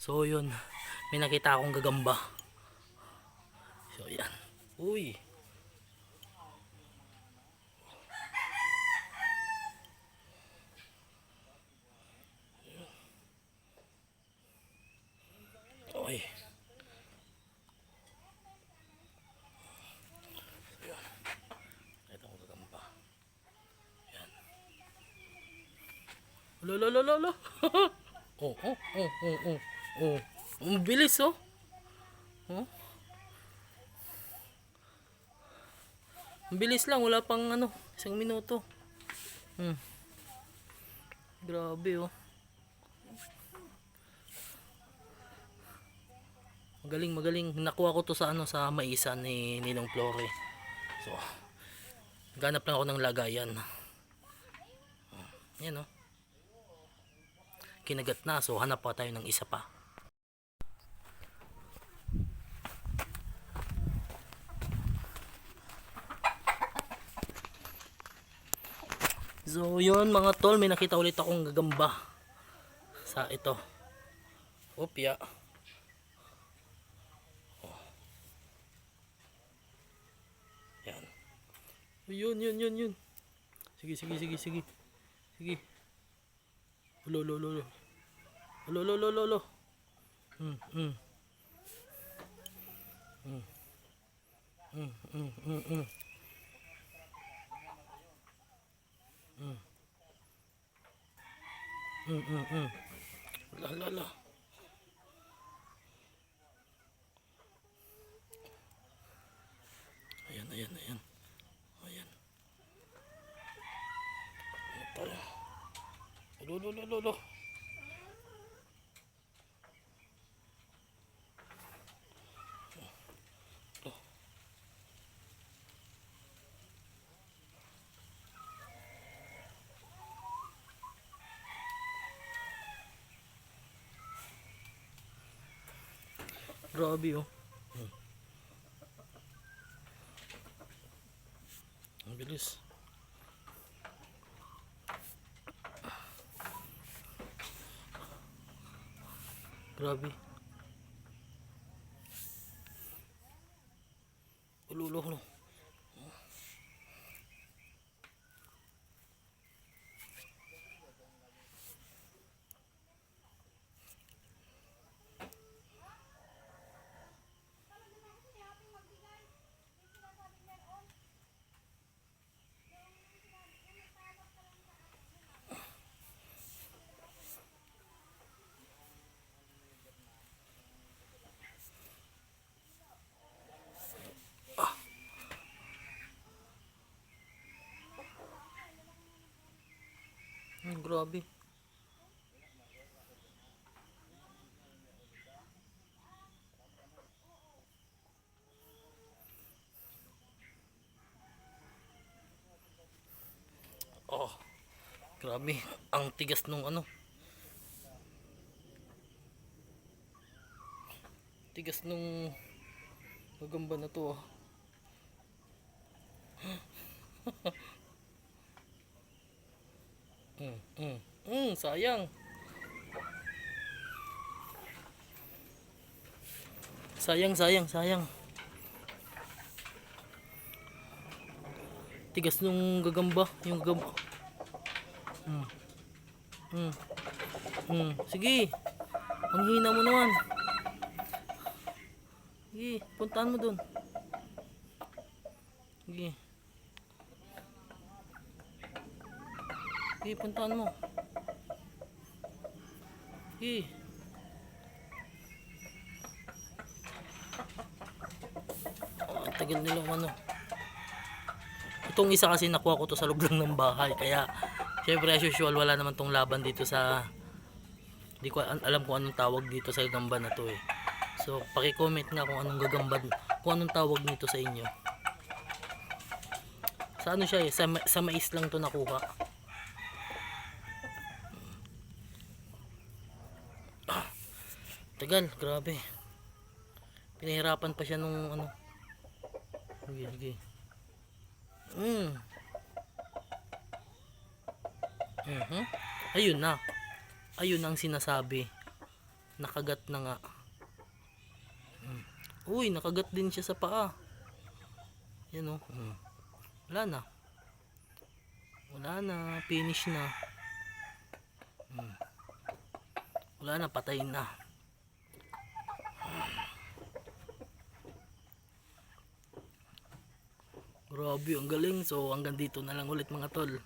So yun, may nakita akong gagamba. So yan. Uy. Uy. So yun. Ito ang gagamba. Yan. Lolo, lolo, lolo. Oh, oh, oh, oh, oh. Oh. Ang bilis oh. Oh. Ang bilis lang, wala pang ano, 1 minuto. Grabe oh. Magaling, magaling. Nakuha ko to sa ano, sa maisan ni Ninong Flore. So, ganap lang ako ng lagayan. Yan oh. Kinagat na, so hanap pa tayo ng isa pa. So yun mga tol, may nakita ulit akong gagamba sa ito. Opya. Oh. Yan. Yun. Sige. Sige. Lolo. Lolo. Mm, mm. Mm. Mm, mm, mm, mm. La. Ayan. Ayan. Lolo. Grabe oh. Ang bilis. Grabe. Lolo. Grabe. Oh, grabe. Ang tigas nung ano. Tigas nung gagamba na to. Sayang. Sayang. Tigas nung gagamba, yung gagamba. Sige. Ang hina mo naman. Sige, puntahan mo dun. Sige. Sige, puntahan mo. Sige. Oh, tagal nila ano. Itong isa kasi nakuha ko to sa loob lang ng bahay. Kaya, syempre as usual, wala naman tong laban dito sa... Di ko alam kung anong tawag dito sa gagamba na to eh. So, paki-comment nga kung anong gagamba, kung anong tawag nito sa inyo. Sa ano siya eh, sa mais lang to nakuha. Tagal, grabe. Pinahirapan pa siya nung ano. Sige. Ayun na. Ayun ang sinasabi Nakagat na nga. Uy, nakagat din siya sa paa. Yan o. Wala na. Wala na. Finish na. Wala na. Patay na. Grabe, ang galing. So hanggang dito na lang ulit mga tol.